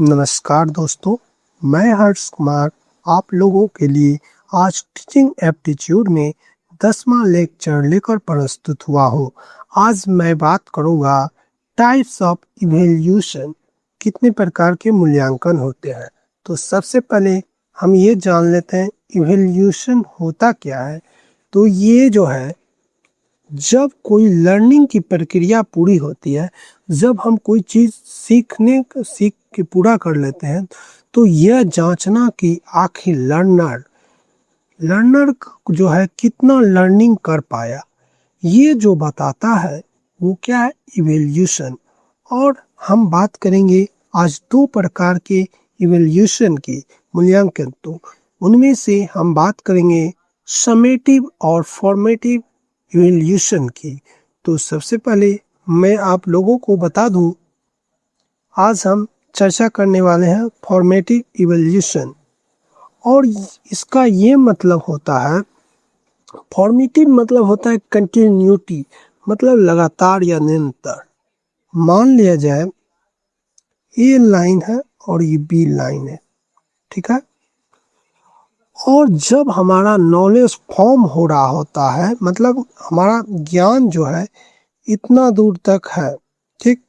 नमस्कार दोस्तों, मैं हर्ष कुमार आप लोगों के लिए आज टीचिंग एप्टीट्यूड में 10वां लेक्चर लेकर प्रस्तुत हुआ हूँ। आज मैं बात करूँगा टाइप्स ऑफ इवैल्यूएशन, कितने प्रकार के मूल्यांकन होते हैं। तो सबसे पहले हम ये जान लेते हैं इवैल्यूएशन होता क्या है। तो ये जो है, जब कोई लर्निंग की प्रक्रिया पूरी होती है, जब हम कोई चीज़ सीख के पूरा कर लेते हैं, तो यह जांचना कि आखिर लर्नर जो है कितना लर्निंग कर पाया, ये जो बताता है वो क्या है, इवैल्यूएशन। और हम बात करेंगे आज दो प्रकार के इवैल्यूएशन की मूल्यांकन। तो उनमें से हम बात करेंगे समेटिव और फॉर्मेटिव इवैल्यूएशन की। तो सबसे पहले मैं आप लोगों को बता दूं, आज हम चर्चा करने वाले हैं फॉर्मेटिव इवैल्यूएशन। और इसका ये मतलब होता है, फॉर्मेटिव मतलब होता है कंटिन्यूटी, मतलब लगातार या निरंतर। मान लिया जाए ये लाइन है और ये बी लाइन है, ठीक है। और जब हमारा नॉलेज फॉर्म हो रहा होता है, मतलब हमारा ज्ञान जो है इतना दूर तक है, ठीक।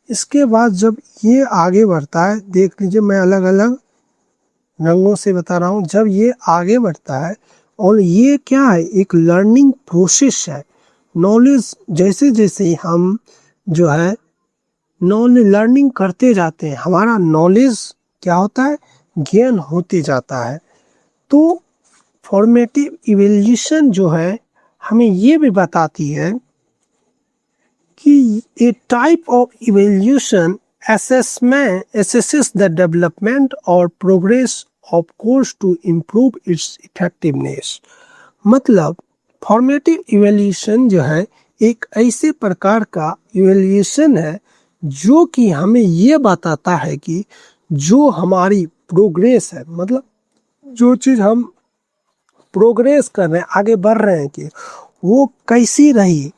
इसके बाद जब ये आगे बढ़ता है, देख लीजिए मैं अलग अलग रंगों से बता रहा हूँ। जब ये आगे बढ़ता है और ये क्या है, एक लर्निंग प्रोसेस है। नॉलेज जैसे जैसे हम जो है लर्निंग करते जाते हैं, हमारा नॉलेज क्या होता है, गेन होते जाता है। तो फॉर्मेटिव इवैल्यूएशन जो है हमें ये भी बताती है कि a type of evaluation assesses the development or progress of course to improve its effectiveness। मतलब फॉर्मेटिव इवैल्यूएशन जो है एक ऐसे प्रकार का इवैल्यूएशन है जो कि हमें ये बताता है कि जो हमारी प्रोग्रेस है, मतलब जो चीज़ हम प्रोग्रेस कर रहे हैं, आगे बढ़ रहे हैं, कि वो कैसी रही,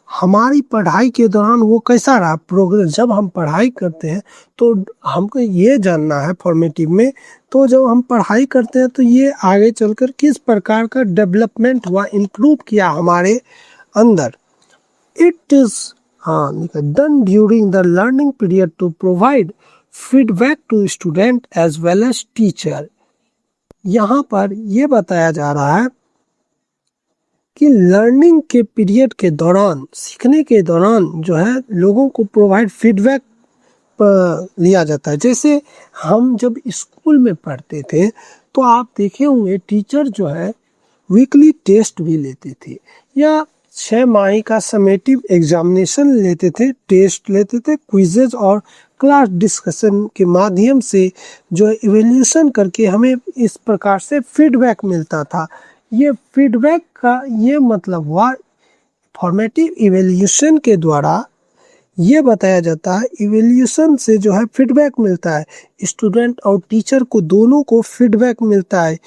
हमारी पढ़ाई के दौरान वो कैसा रहा प्रोग्रेस। जब हम पढ़ाई करते हैं तो हमको ये जानना है फॉर्मेटिव में, तो जब हम पढ़ाई करते हैं तो ये आगे चलकर किस प्रकार का डेवलपमेंट हुआ, इम्प्रूव किया हमारे अंदर। It is done during the learning period to provide feedback to student as well as teacher. यहाँ पर ये बताया जा रहा है कि लर्निंग के पीरियड के दौरान, सीखने के दौरान जो है लोगों को प्रोवाइड फीडबैक लिया जाता है। जैसे हम जब स्कूल में पढ़ते थे तो आप देखे होंगे टीचर जो है वीकली टेस्ट भी लेते थे, या 6 माही का समेटिव एग्जामिनेशन लेते थे, टेस्ट लेते थे, क्विजेज और क्लास डिस्कशन के माध्यम से जो इवैल्यूएशन करके हमें इस प्रकार से फीडबैक मिलता था। ये फीडबैक का ये मतलब हुआ, फॉर्मेटिव इवैल्यूएशन के द्वारा ये बताया जाता है, इवैल्यूएशन से जो है फीडबैक मिलता है, स्टूडेंट और टीचर को दोनों को फीडबैक मिलता है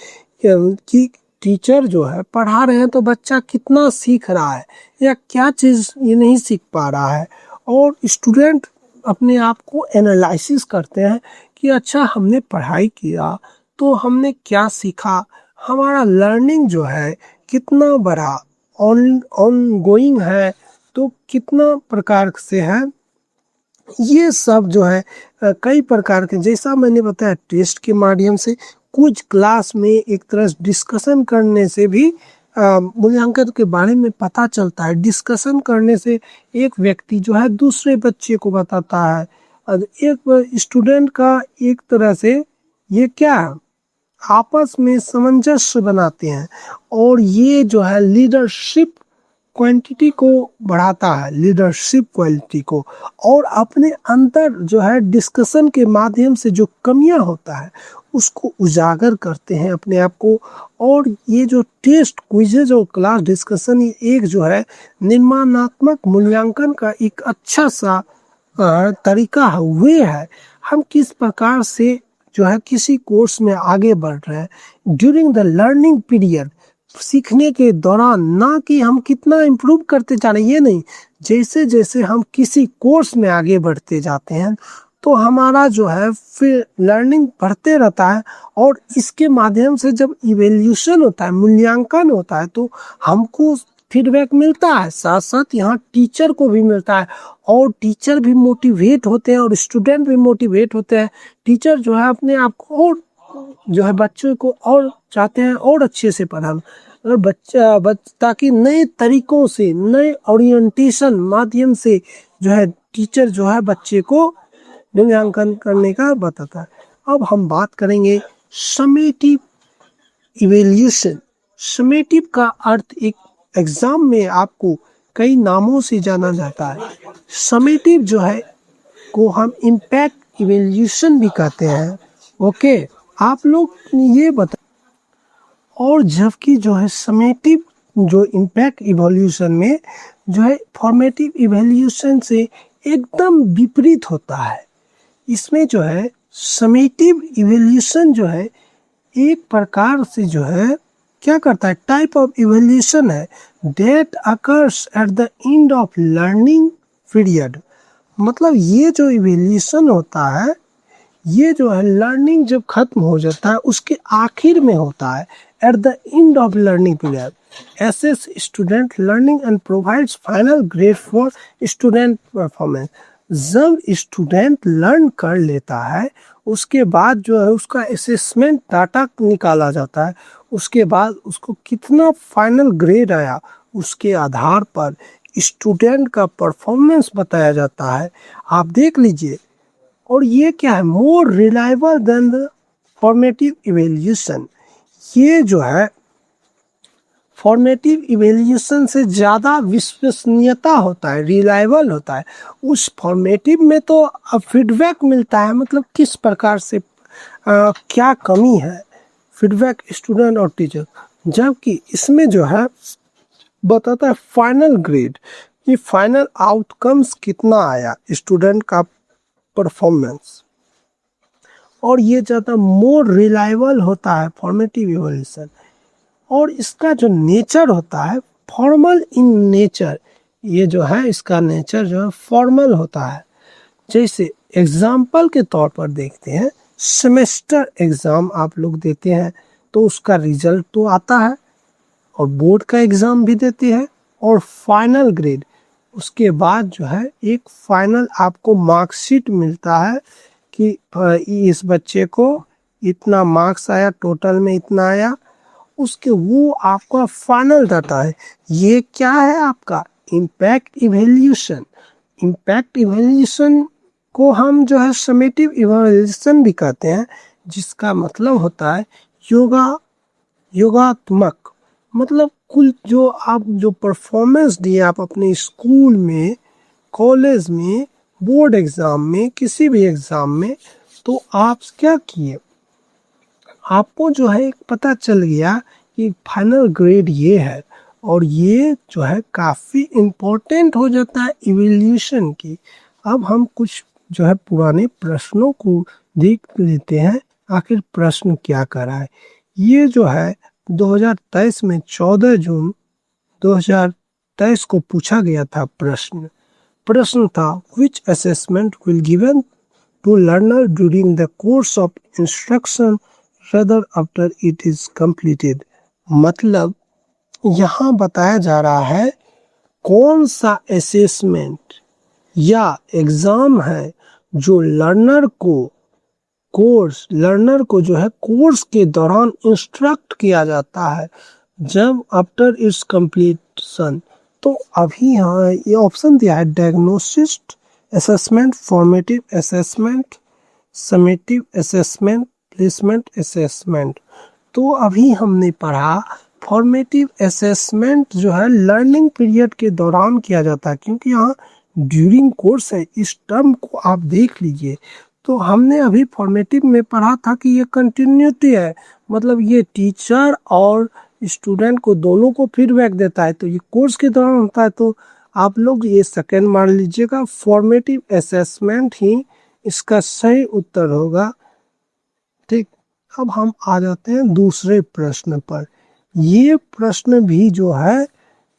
कि टीचर जो है पढ़ा रहे हैं तो बच्चा कितना सीख रहा है या क्या चीज़ ये नहीं सीख पा रहा है। और स्टूडेंट अपने आप को एनालिसिस करते हैं कि अच्छा हमने पढ़ाई किया तो हमने क्या सीखा, हमारा लर्निंग जो है कितना बड़ा ऑन गोइंग है, तो कितना प्रकार से है। ये सब जो है कई प्रकार के, जैसा मैंने बताया टेस्ट के माध्यम से, कुछ क्लास में एक तरह से डिस्कशन करने से भी मूल्यांकन के बारे में पता चलता है। डिस्कशन करने से एक व्यक्ति जो है दूसरे बच्चे को बताता है, और एक स्टूडेंट का एक तरह से ये क्या है, आपस में सामंजस्य बनाते हैं। और ये जो है लीडरशिप क्वांटिटी को बढ़ाता है, लीडरशिप क्वालिटी को। और अपने अंतर जो है डिस्कशन के माध्यम से जो कमियां होता है उसको उजागर करते हैं अपने आप को। और ये जो टेस्ट, क्विजेज और क्लास डिस्कशन, ये एक जो है निर्माणात्मक मूल्यांकन का एक अच्छा सा तरीका है, वे है हम किस प्रकार से जो है किसी कोर्स में आगे बढ़ रहे हैं ड्यूरिंग द लर्निंग पीरियड, सीखने के दौरान। ना कि हम कितना इम्प्रूव करते जा रहे हैं, ये नहीं, जैसे जैसे हम किसी कोर्स में आगे बढ़ते जाते हैं तो हमारा जो है फिर लर्निंग बढ़ते रहता है। और इसके माध्यम से जब इवैल्यूएशन होता है, मूल्यांकन होता है, तो हमको फीडबैक मिलता है, साथ साथ यहाँ टीचर को भी मिलता है, और टीचर भी मोटिवेट होते हैं और स्टूडेंट भी मोटिवेट होते हैं। टीचर जो है अपने आप को और जो है बच्चों को और चाहते हैं और अच्छे से पढ़ाना, और ताकि नए तरीकों से, नए ओरिएंटेशन माध्यम से जो है टीचर जो है बच्चे को मूल्यांकन करने का बताता है। अब हम बात करेंगे समेटिव इवैल्यूएशन। समेटिव का अर्थ एक एग्जाम में आपको कई नामों से जाना जाता है। समेटिव जो है को हम इम्पैक्ट इवैल्यूएशन भी कहते हैं। ओके, आप लोग ये बता। और जबकि जो है समेटिव जो इम्पैक्ट इवैल्यूएशन में जो है फॉर्मेटिव इवैल्यूएशन से एकदम विपरीत होता है। इसमें जो है समेटिव इवैल्यूएशन जो है एक प्रकार से जो है क्या करता है, टाइप ऑफ इवैल्यूएशन है that occurs at the end of learning period. मतलब ये जो इवैल्यूएशन होता है, ये जो है लर्निंग जब खत्म हो जाता है उसके आखिर में होता है, eight the end of learning period. assess student learning and provides final grade for student performance। जब स्टूडेंट लर्न कर लेता है उसके बाद जो है उसका असेसमेंट डाटा निकाला जाता है, उसके बाद उसको कितना फाइनल ग्रेड आया उसके आधार पर स्टूडेंट का परफॉर्मेंस बताया जाता है। आप देख लीजिए। और ये क्या है, more reliable then the formative evaluation. ये जो है फॉर्मेटिव इवैल्यूएशन से ज़्यादा विश्वसनीयता होता है, रिलायबल होता है। उस फॉर्मेटिव में तो फीडबैक मिलता है, मतलब किस प्रकार से क्या कमी है, फीडबैक स्टूडेंट और टीचर। जबकि इसमें जो है बताता है फाइनल ग्रेड, कि फाइनल आउटकम्स कितना आया स्टूडेंट का परफॉर्मेंस। और ये ज़्यादा मोर रिलायबल होता है फॉर्मेटिव इवैल्यूएशन। और इसका जो नेचर होता है फॉर्मल इन नेचर, ये जो है इसका नेचर जो है फॉर्मल होता है। जैसे एग्जाम्पल के तौर पर देखते हैं, सेमेस्टर एग्ज़ाम आप लोग देते हैं तो उसका रिजल्ट तो आता है, और बोर्ड का एग्ज़ाम भी देते हैं, और फाइनल ग्रेड उसके बाद जो है एक फाइनल आपको मार्कशीट मिलता है कि इस बच्चे को इतना मार्क्स आया, टोटल में इतना आया, उसके वो आपका फाइनल डाटा है। ये क्या है आपका इम्पैक्ट इवैल्यूएशन। इम्पैक्ट इवैल्यूएशन को हम जो है समेटिव इवैल्यूएशन भी कहते हैं, जिसका मतलब होता है योगात्मक। मतलब कुल जो आप जो परफॉर्मेंस दिए आप अपने स्कूल में, कॉलेज में, बोर्ड एग्ज़ाम में, किसी भी एग्ज़ाम में, तो आप क्या किए, आपको जो है पता चल गया कि फाइनल ग्रेड ये है। और ये जो है काफ़ी इम्पोर्टेंट हो जाता है इवैल्यूएशन की। अब हम कुछ जो है पुराने प्रश्नों को देख लेते हैं, आखिर प्रश्न क्या करा है। ये जो है 2023 में 14 जून 2023 को पूछा गया था प्रश्न था which assessment will given to learner during the course of instruction rather after it is completed। मतलब यहाँ बताया जा रहा है कौन सा असेसमेंट या एग्जाम है जो लर्नर को जो है कोर्स के दौरान इंस्ट्रक्ट किया जाता है, जब आफ्टर इट्स कंप्लीशन। तो अभी यहाँ ये ऑप्शन दिया है diagnosis assessment, formative assessment, summative assessment, placement assessment. तो अभी हमने पढ़ा फॉर्मेटिव असेसमेंट जो है लर्निंग पीरियड के दौरान किया जाता है, क्योंकि यहाँ ड्यूरिंग कोर्स है। इस टर्म को आप देख लीजिए। तो हमने अभी फॉर्मेटिव में पढ़ा था कि ये कंटिन्यूटी है, मतलब ये टीचर और स्टूडेंट को दोनों को फीडबैक देता है, तो ये कोर्स के दौरान होता है। तो आप लोग ये सेकेंड मान लीजिएगा, फॉर्मेटिव असेसमेंट ही इसका सही उत्तर होगा। ठीक, अब हम आ जाते हैं दूसरे प्रश्न पर। ये प्रश्न भी जो है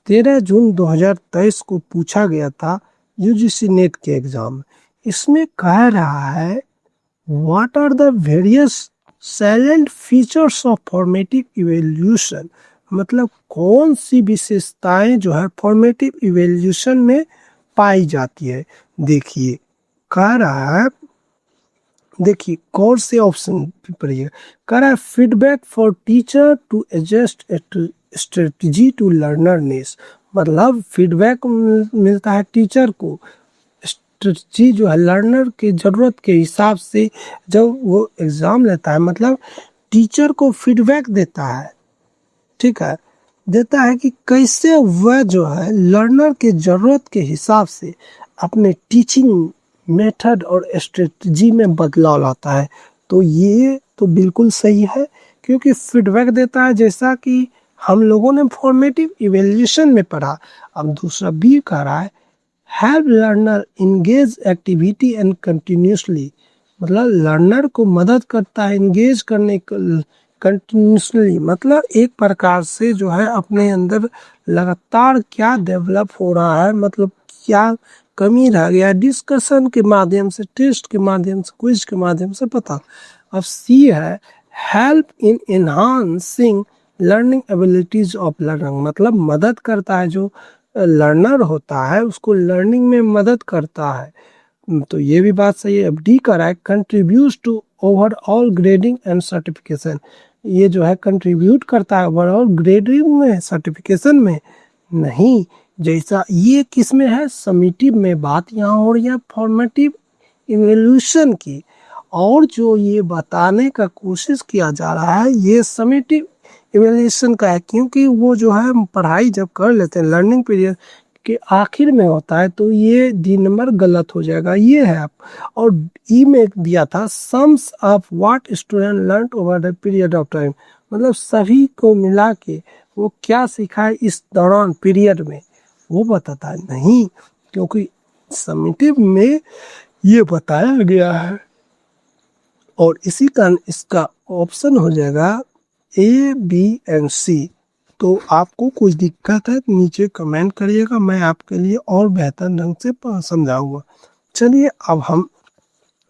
13 जून 2023 को पूछा गया था यूजीसी नेट के एग्जाम में। इसमें कह रहा है what are the various silent features of formative evolution, मतलब कौन सी विशेषताएं जो है फॉर्मेटिव इवोल्यूशन में पाई जाती है। देखिए कह रहा है, देखिए कौन से ऑप्शन पढ़िए। कह रहा है feedback for teacher to adjust strategy to learners, मतलब फीडबैक मिलता है टीचर को स्ट्रेटजी जो है लर्नर की ज़रूरत के हिसाब से जब वो एग्ज़ाम लेता है, मतलब टीचर को फीडबैक देता है, ठीक है, देता है कि कैसे वह जो है लर्नर के ज़रूरत के हिसाब से अपने टीचिंग मेथड और स्ट्रेटजी में बदलाव लाता है। तो ये तो बिल्कुल सही है, क्योंकि फीडबैक देता है जैसा कि हम लोगों ने फॉर्मेटिव इवैल्यूएशन में पढ़ा। अब दूसरा बी कह रहा है help learner engage activity and continuously, मतलब लर्नर को मदद करता है इंगेज करने कंटिन्यूसली, मतलब एक प्रकार से जो है अपने अंदर लगातार क्या डेवलप हो रहा है, मतलब क्या कमी रह गया, डिस्कशन के माध्यम से, टेस्ट के माध्यम से, क्विज के माध्यम से पता। अब सी है help in enhancing learning abilities of learner, मतलब मदद करता है, जो लर्नर होता है उसको लर्निंग में मदद करता है। तो ये भी बात सही है। अब डी कर रहा है contribute to overall grading and certification, ये जो है कंट्रीब्यूट करता है ओवरऑल ग्रेडिंग में, सर्टिफिकेशन में नहीं। जैसा ये किस में है, समीटिव में बात यहाँ हो रही है फॉर्मेटिव इवोल्यूशन की, और जो ये बताने का कोशिश किया जा रहा है ये समीटिव इवोल्यूशन का है, क्योंकि वो जो है पढ़ाई जब कर लेते हैं लर्निंग पीरियड के आखिर में होता है तो ये डी नंबर गलत हो जाएगा, ये है। और ई में दिया था sums of what student learn over the period of time, मतलब सभी को मिला के वो क्या सीखा है इस दौरान पीरियड में, वो बताता है नहीं, क्योंकि समेटिव में ये बताया गया है। और इसी कारण इसका ऑप्शन हो जाएगा ए बी एंड सी। तो आपको कुछ दिक्कत है तो नीचे कमेंट करिएगा, मैं आपके लिए और बेहतर ढंग से समझाऊंगा। चलिए अब हम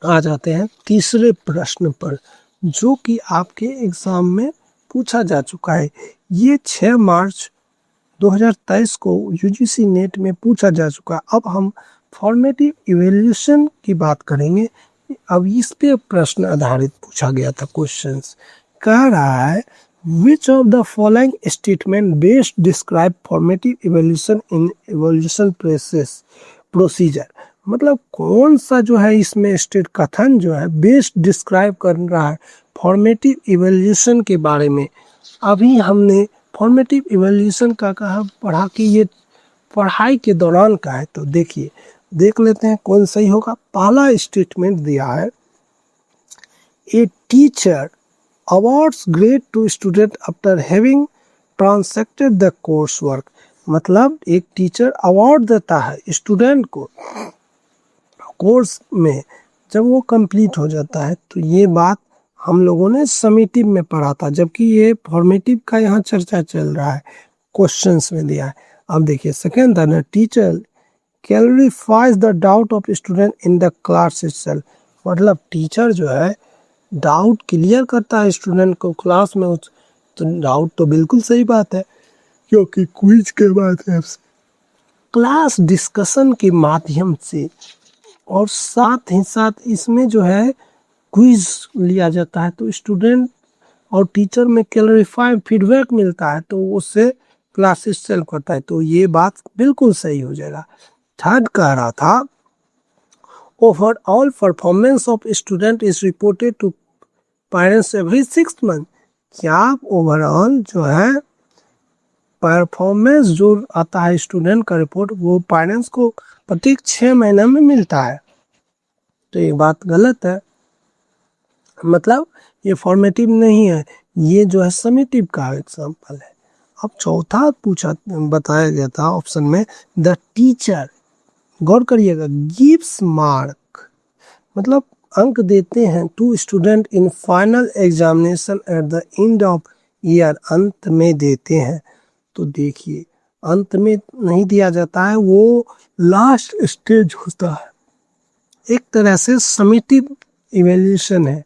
आ जाते हैं तीसरे प्रश्न पर, जो कि आपके एग्जाम में पूछा जा चुका है। ये 6 मार्च 2023 को यूजीसी नेट में पूछा जा चुका है। अब हम फॉर्मेटिव इवैल्यूएशन की बात करेंगे। अब इस पे प्रश्न आधारित पूछा गया था क्वेश्चंस। कह रहा है which of the following statement best describe formative evaluation in evaluation procedure, मतलब कौन सा जो है इसमें स्टेट कथन जो है बेस्ट डिस्क्राइब कर रहा है फॉर्मेटिव इवैल्यूएशन के बारे में। अभी हमने फॉर्मेटिव इवैल्यूएशन का कहा पढ़ा कि ये पढ़ाई के दौरान का है, तो देखिए देख लेते हैं कौन सही होगा। पहला स्टेटमेंट दिया है a teacher awards grade to student after having transacted the course work, मतलब एक टीचर अवार्ड देता है स्टूडेंट को कोर्स में जब वो कंप्लीट हो जाता है। तो ये बात हम लोगों ने समेटिव में पढ़ा था, जबकि ये फॉर्मेटिव का यहाँ चर्चा चल रहा है, क्वेश्चंस में दिया है। अब देखिए सेकेंड था ना teacher clarifies the doubt of student in the class itself, मतलब टीचर जो है डाउट क्लियर करता है स्टूडेंट को क्लास में। तो डाउट तो बिल्कुल सही बात है, क्योंकि क्विज के माध्यम से, क्लास डिस्कशन के माध्यम से, और साथ ही साथ इसमें जो है क्विज लिया जाता है, तो स्टूडेंट और टीचर में क्लैरिफाई फीडबैक मिलता है, तो उससे क्लासेस सेल करता है, तो ये बात बिल्कुल सही हो जाएगा। थर्ड कह रहा था overall performance of student is reported to parents every 6 month, क्या ओवरऑल जो है परफॉर्मेंस जो आता है स्टूडेंट का रिपोर्ट वो पेरेंट्स को प्रत्येक 6 महीने में मिलता है, तो ये बात गलत है, मतलब ये फॉर्मेटिव नहीं है, ये जो है समेटिव का एग्जाम्पल है। अब चौथा पूछा बताया गया था ऑप्शन में द टीचर, गौर करिएगा, गिव्स मार्क, मतलब अंक देते हैं to student in final examination at the end of year, अंत में देते हैं। तो देखिए अंत में नहीं दिया जाता है, वो लास्ट स्टेज होता है, एक तरह से समेटिव इवैल्यूएशन है।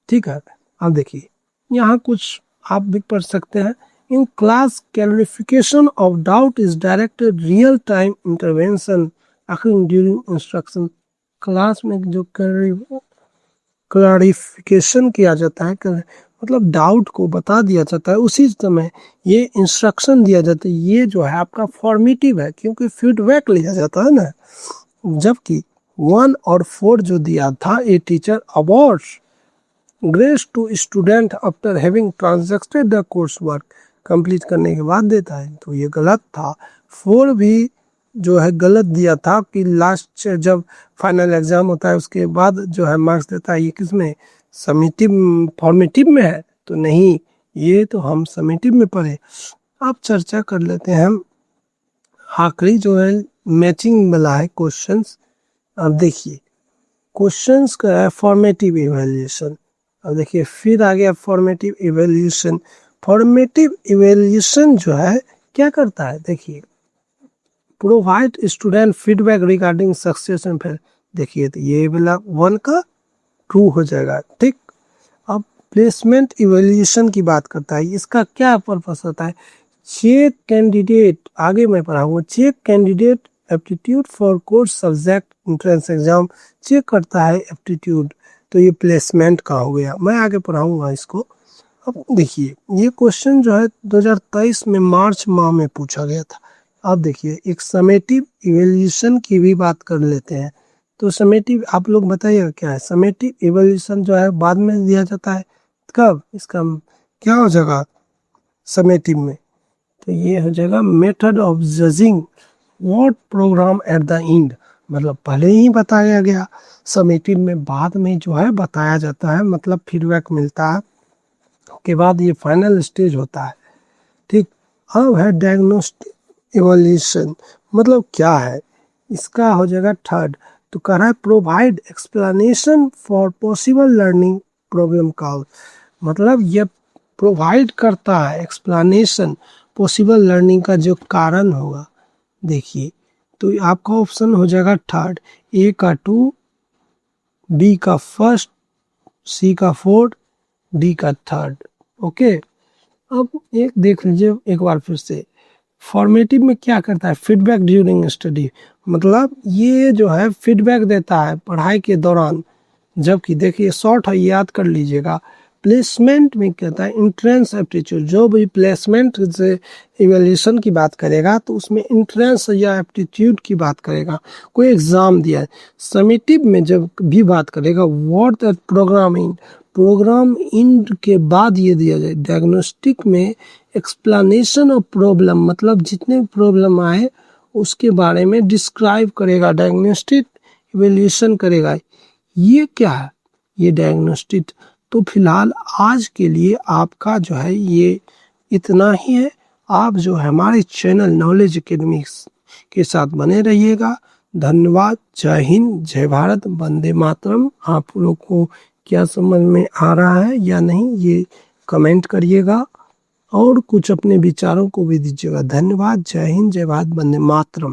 ठीक है, अब देखिए यहाँ कुछ आप भी पढ़ सकते हैं। In class clarification of doubt is directed real time intervention occurring during instruction. Class में जो क्लैरिफिकेशन किया जाता है, मतलब डाउट को बता दिया जाता है, उसी समय ये इंस्ट्रक्शन दिया जाता है। ये जो है आपका फॉर्मेटिव है, क्योंकि फीडबैक लिया जाता है ना। जबकि 1 और 4 जो दिया था, a teacher awards grace to student after having transacted the course work, complete करने के बाद देता है, तो ये गलत था। 4 भी जो है गलत दिया था कि लास्ट जब फाइनल एग्जाम होता है उसके बाद जो है मार्क्स देता है। ये किसमें, समेटिव फॉर्मेटिव में है? तो नहीं, ये तो हम समेटिव में पढ़े। अब चर्चा कर लेते हैं हम आखिरी जो है मैचिंग वाला है क्वेश्चंस। अब देखिए क्वेश्चंस का है फॉर्मेटिव इवैल्यूएशन। अब देखिए फिर आ गया फॉर्मेटिव इवैल्यूएशन। फॉर्मेटिव इवैल्यूएशन जो है क्या करता है, देखिए provide student feedback regarding success and fail. देखिए तो ये वाला 1 का ट्रू हो जाएगा। ठीक, अब प्लेसमेंट इवैल्यूएशन की बात करता है। इसका क्या पर्पस होता है, चेक कैंडिडेट, आगे मैं पढ़ाऊंगा, check candidate aptitude for course subject entrance exam, check करता है एप्टीट्यूड। तो ये प्लेसमेंट का हो गया, मैं आगे पढ़ाऊंगा इसको। अब देखिए ये क्वेश्चन जो है 2023 में मार्च माह में पूछा गया था। अब देखिए एक समेटिव इवैल्यूएशन की भी बात कर लेते हैं। तो समेटिव आप लोग बताइएगा क्या है। समेटिव इवैल्यूएशन जो है बाद में दिया जाता है, कब, इसका क्या हो जाएगा समेटिव में, तो ये हो जाएगा method of judging what program at the end, मतलब पहले ही बताया गया, समेटिव में बाद में जो है बताया जाता है, मतलब फीडबैक मिलता है के बाद ये फाइनल स्टेज होता है। ठीक, अब है डायग्नोस्टिक इवैल्यूएशन, मतलब क्या है, इसका हो जाएगा थर्ड। तो कह रहा है provide explanation for possible learning problem cause, मतलब ये प्रोवाइड करता है एक्सप्लेनेशन पॉसिबल लर्निंग का जो कारण होगा। देखिए तो आपका ऑप्शन हो जाएगा थर्ड, ए का 2, बी का फर्स्ट, सी का 4, डी का थर्ड। ओके, अब एक देख लीजिए एक बार फिर से, फॉर्मेटिव में क्या करता है, फीडबैक ड्यूरिंग स्टडी, मतलब ये जो है फीडबैक देता है पढ़ाई के दौरान। जबकि देखिए शॉर्ट है, याद कर लीजिएगा। प्लेसमेंट में कहता है इंट्रेंस एप्टीट्यूड, जो भी प्लेसमेंट से इवैल्यूएशन की बात करेगा तो उसमें इंट्रेंस या एप्टीट्यूड की बात करेगा, कोई एग्जाम दिया है। समेटिव में जब भी बात करेगा what that programming, program end के बाद ये दिया जाए। डायग्नोस्टिक में एक्सप्लेनेशन ऑफ प्रॉब्लम, मतलब जितने प्रॉब्लम आए उसके बारे में डिस्क्राइब करेगा, डायग्नोस्टिक इवैल्यूएशन करेगा। ये क्या है, ये डायग्नोस्टिक। तो फिलहाल आज के लिए आपका जो है ये इतना ही है। आप जो है हमारे चैनल नॉलेज एकेडमिक्स के साथ बने रहिएगा। धन्यवाद, जय हिंद, जय भारत, वंदे मातरम। आप लोग को क्या समझ में आ रहा है या नहीं ये कमेंट करिएगा, और कुछ अपने विचारों को भी दीजिएगा। धन्यवाद, जय हिंद, जय भारत, वंदे मातरम।